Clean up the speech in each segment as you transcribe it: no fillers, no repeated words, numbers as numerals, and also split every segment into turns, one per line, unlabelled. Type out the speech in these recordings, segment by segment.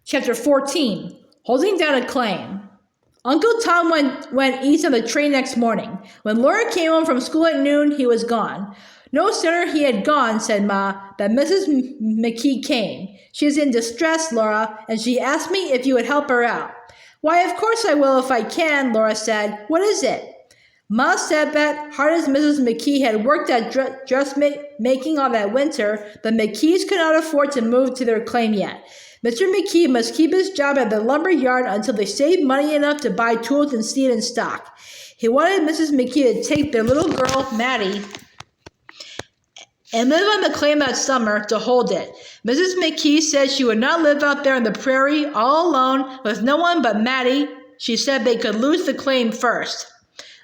Chapter 14. Holding down a claim. Uncle Tom went east on the train next morning. When Laura came home from school at noon, he was gone. No sooner he had gone, said Ma, than Mrs. McKee came. She is in distress, Laura, and she asked me if you would help her out. Why, of course I will if I can, Laura said. What is it? Ma said that, hard as Mrs. McKee had worked at dressmaking all that winter, the McKees could not afford to move to their claim yet. Mr. McKee must keep his job at the lumber yard until they saved money enough to buy tools and seed and stock. He wanted Mrs. McKee to take their little girl, Maddie, and live on the claim that summer to hold it. Mrs. McKee said she would not live out there in the prairie all alone with no one but Maddie. She said they could lose the claim first.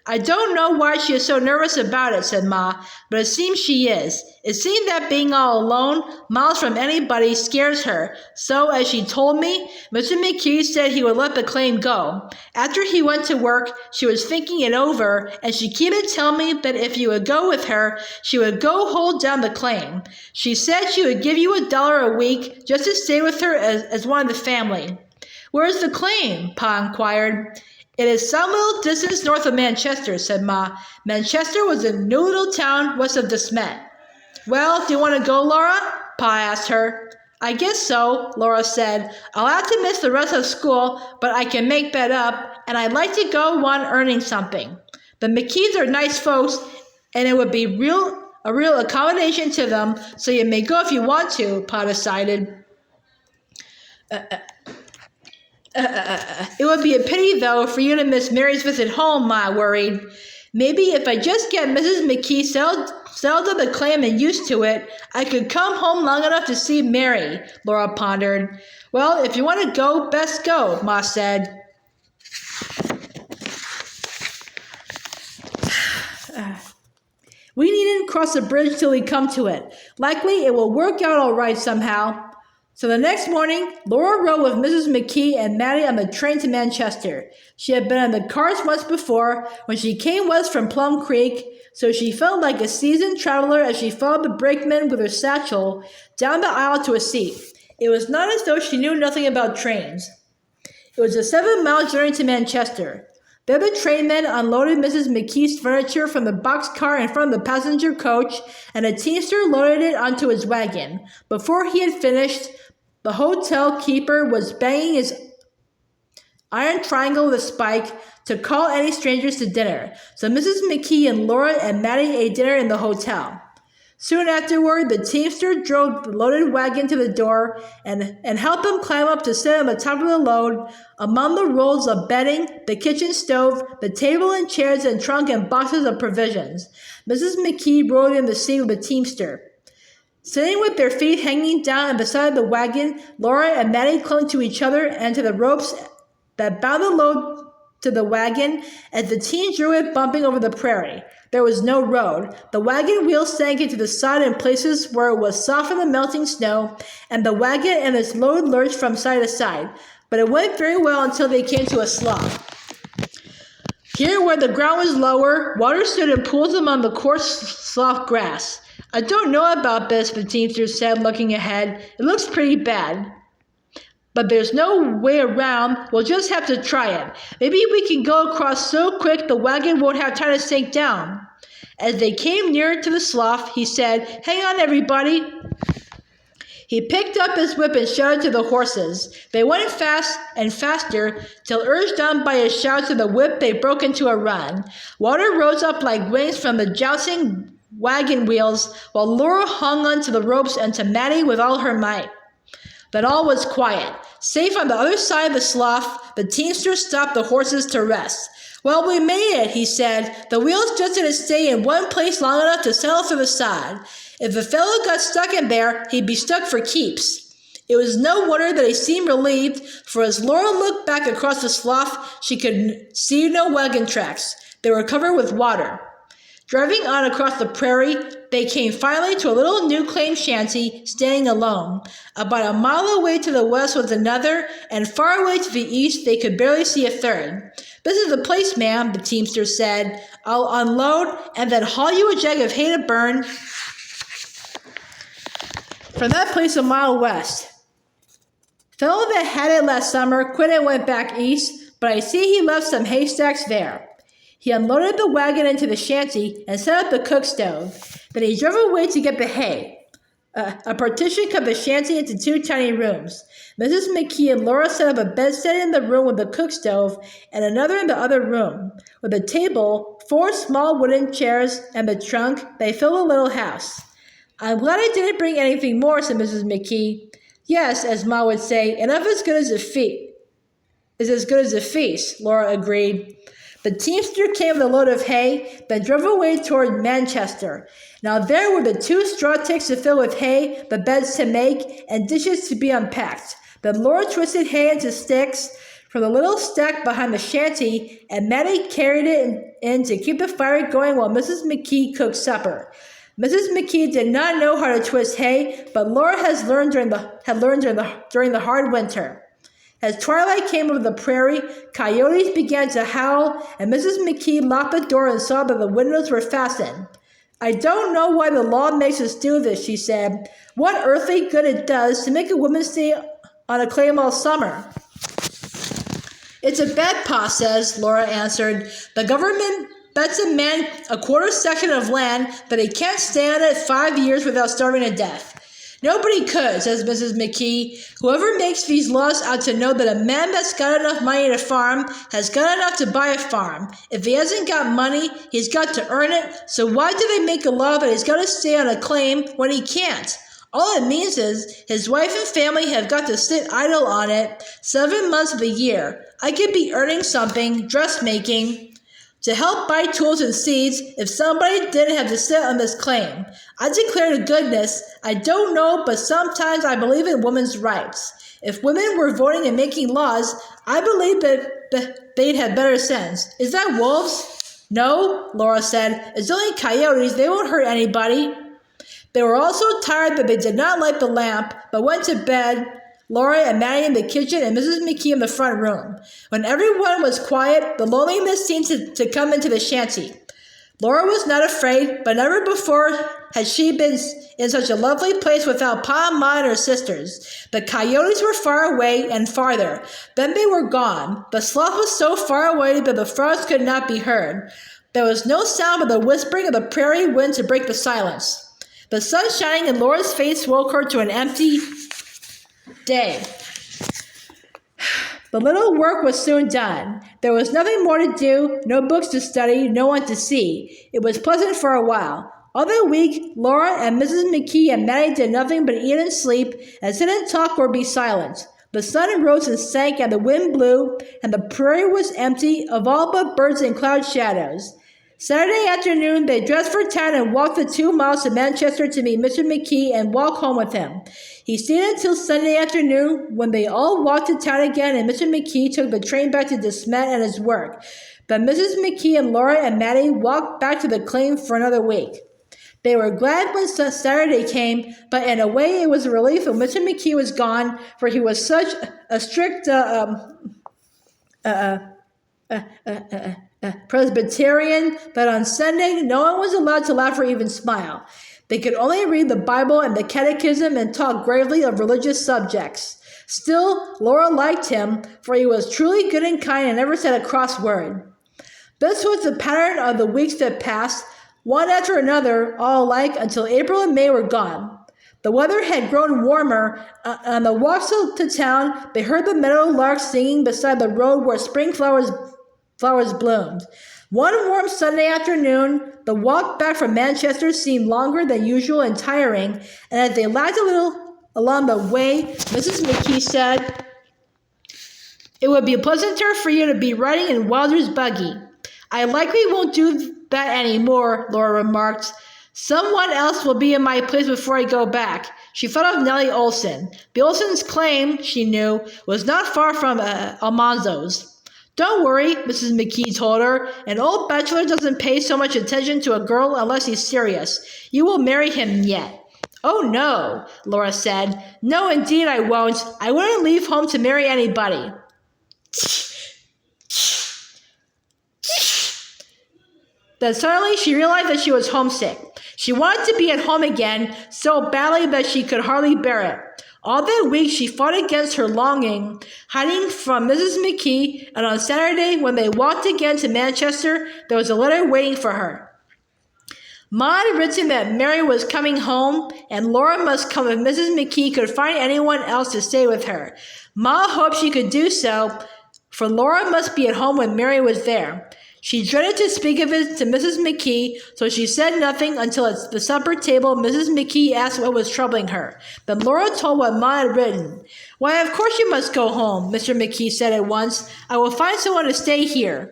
I don't know why she is so nervous about it, said Ma, but it seems she is. It seems that being all alone, miles from anybody, scares her. So, as she told me, Mr. McKee said he would let the claim go. After he went to work, she was thinking it over, and she kept telling me that if you would go with her, she would go hold down the claim. She said she would give you $1 a week just to stay with her as one of the family. Where is the claim? Pa inquired. It is some little distance north of Manchester, said Ma. Manchester was a new little town west of De Smet. Well, do you want to go, Laura? Pa asked her. I guess so, Laura said. I'll have to miss the rest of school, but I can make that up, and I'd like to go on earning something. The McKees are nice folks, and it would be a real accommodation to them, so you may go if you want to, Pa decided. It would be a pity, though, for you to miss Mary's visit home, Ma worried. Maybe if I just get Mrs. McKee settled on the claim and used to it, I could come home long enough to see Mary, Laura pondered. Well, if you want to go, best go, Ma said. We needn't cross the bridge till we come to it. Likely it will work out all right somehow. So the next morning, Laura rode with Mrs. McKee and Maddie on the train to Manchester. She had been on the cars once before when she came west from Plum Creek, so she felt like a seasoned traveler as she followed the brakeman with her satchel down the aisle to a seat. It was not as though she knew nothing about trains. It was a 7-mile journey to Manchester. There the trainman unloaded Mrs. McKee's furniture from the boxcar in front of the passenger coach, and a teamster loaded it onto his wagon. Before he had finished, the hotel keeper was banging his iron triangle with a spike to call any strangers to dinner. So Mrs. McKee and Laura and Maddie ate dinner in the hotel. Soon afterward, the teamster drove the loaded wagon to the door and helped them climb up to sit on the top of the load among the rolls of bedding, the kitchen stove, the table and chairs and trunk and boxes of provisions. Mrs. McKee rode in the seat with the teamster. Sitting with their feet hanging down at the side of the wagon, Laura and Maddie clung to each other and to the ropes that bound the load to the wagon as the team drew it bumping over the prairie. There was no road. The wagon wheels sank into the sod in places where it was soft from the melting snow, and the wagon and its load lurched from side to side. But it went very well until they came to a slough. Here, where the ground was lower, water stood in pools among the coarse, soft grass. I don't know about this, the teamster said, looking ahead. It looks pretty bad. But there's no way around. We'll just have to try it. Maybe we can go across so quick the wagon won't have time to sink down. As they came nearer to the slough, he said, Hang on, everybody. He picked up his whip and shouted to the horses. They went fast and faster, till urged on by his shouts of the whip, they broke into a run. Water rose up like wings from the jousting wagon wheels, while Laura hung onto the ropes and to Maddie with all her might. Then all was quiet. Safe on the other side of the slough, the teamster stopped the horses to rest. Well, we made it, he said. The wheels just didn't stay in one place long enough to settle through the sod. If the fellow got stuck in there, he'd be stuck for keeps. It was no wonder that he seemed relieved, for as Laura looked back across the slough, she could see no wagon tracks. They were covered with water. Driving on across the prairie, they came finally to a little new claim shanty standing alone. About a mile away to the west was another, and far away to the east they could barely see a third. This is the place, ma'am, the teamster said. I'll unload and then haul you a jag of hay to burn from that place a mile west. Fellow that had it last summer quit and went back east, but I see he left some haystacks there. He unloaded the wagon into the shanty and set up the cook stove. Then he drove away to get the hay. A partition cut the shanty into 2 tiny rooms. Mrs. McKee and Laura set up a bedstead in the room with the cook stove and another in the other room. With a table, 4 small wooden chairs, and the trunk, they filled the little house. I'm glad I didn't bring anything more, said Mrs. McKee. Yes, as Ma would say, enough is good as a feast. Is as good as a feast, Laura agreed. The teamster came with a load of hay, then drove away toward Manchester. Now there were the 2 straw ticks to fill with hay, the beds to make, and dishes to be unpacked. Then Laura twisted hay into sticks from the little stack behind the shanty, and Mattie carried it in to keep the fire going while Mrs. McKee cooked supper. Mrs. McKee did not know how to twist hay, but Laura had learned during the hard winter. As twilight came over the prairie, coyotes began to howl, and Mrs. McKee locked the door and saw that the windows were fastened. I don't know why the law makes us do this, she said. What earthly good it does to make a woman stay on a claim all summer. It's a bet, Pa says, Laura answered. The government bets a man a quarter section of land that he can't stay on it 5 years without starving to death. Nobody could, says Mrs. McKee. Whoever makes these laws ought to know that a man that's got enough money to farm has got enough to buy a farm. If he hasn't got money, he's got to earn it, so why do they make a law that he's got to stay on a claim when he can't? All it means is his wife and family have got to sit idle on it 7 months of the year. I could be earning something, dressmaking, to help buy tools and seeds if somebody didn't have to sit on this claim. I declare to goodness, I don't know, but sometimes I believe in women's rights. If women were voting and making laws, I believe that they'd have better sense. Is that wolves? No, Laura said. It's only coyotes. They won't hurt anybody. They were all so tired that they did not light the lamp, but went to bed, Laura and Mattie in the kitchen and Mrs. McKee in the front room. When everyone was quiet, the loneliness seemed to come into the shanty. Laura was not afraid, but never before had she been in such a lovely place without Pa and Ma and her sisters. The coyotes were far away and farther. Then they were gone. The sloth was so far away that the frogs could not be heard. There was no sound but the whispering of the prairie wind to break the silence. The sun shining in Laura's face woke her to an empty day. The little work was soon done. There was nothing more to do, no books to study, no one to see. It was pleasant for a while. All that week, Laura and Mrs. McKee and Mattie did nothing but eat and sleep, and sit and talk or be silent. The sun rose and sank, and the wind blew, and the prairie was empty of all but birds and cloud shadows. Saturday afternoon, they dressed for town and walked the 2 miles to Manchester to meet Mr. McKee and walk home with him. He stayed until Sunday afternoon, when they all walked to town again, and Mr. McKee took the train back to Desmet and his work. But Mrs. McKee and Laura and Mattie walked back to the claim for another week. They were glad when Saturday came, but in a way it was a relief when Mr. McKee was gone, for he was such a strict Presbyterian that on Sunday no one was allowed to laugh or even smile. They could only read the Bible and the Catechism and talk gravely of religious subjects. Still, Laura liked him, for he was truly good and kind and never said a cross word. This was the pattern of the weeks that passed, one after another, all alike, until April and May were gone. The weather had grown warmer. On the walks to town, they heard the meadow larks singing beside the road where spring flowers bloomed. One warm Sunday afternoon, the walk back from Manchester seemed longer than usual and tiring, and as they lagged a little along the way, Mrs. McKee said, "It would be pleasanter for you to be riding in Wilder's buggy." "I likely won't do that any more," Laura remarked. "Someone else will be in my place before I go back." She thought of Nellie Olson. The Olsons' claim, she knew, was not far from Almanzo's. "Don't worry," Mrs. McKee told her. "An old bachelor doesn't pay so much attention to a girl unless he's serious. You will marry him yet." "Oh, no," Laura said. "No, indeed I won't. I wouldn't leave home to marry anybody." Then suddenly she realized that she was homesick. She wanted to be at home again so badly that she could hardly bear it. All that week she fought against her longing, hiding from Mrs. McKee, and on Saturday, when they walked again to Manchester, there was a letter waiting for her. Ma had written that Mary was coming home, and Laura must come if Mrs. McKee could find anyone else to stay with her. Ma hoped she could do so, for Laura must be at home when Mary was there. She dreaded to speak of it to Mrs. McKee, so she said nothing until at the supper table Mrs. McKee asked what was troubling her. Then Laura told what Ma had written. "Why, of course you must go home," Mr. McKee said at once. "I will find someone to stay here."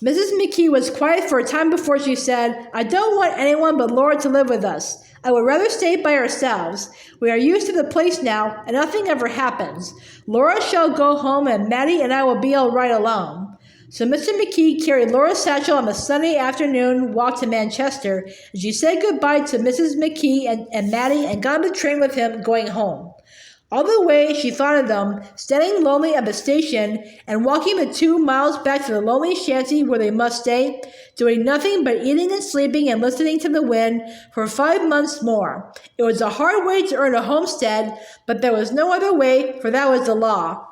Mrs. McKee was quiet for a time before she said, "I don't want anyone but Laura to live with us. I would rather stay by ourselves. We are used to the place now, and nothing ever happens. Laura shall go home, and Mattie and I will be all right alone." So Mr. McKee carried Laura's satchel on the Sunday afternoon walk to Manchester, and she said goodbye to Mrs. McKee and Mattie and got on the train with him going home. All the way she thought of them, standing lonely at the station and walking the 2 miles back to the lonely shanty where they must stay, doing nothing but eating and sleeping and listening to the wind for 5 months more. It was a hard way to earn a homestead, but there was no other way, for that was the law.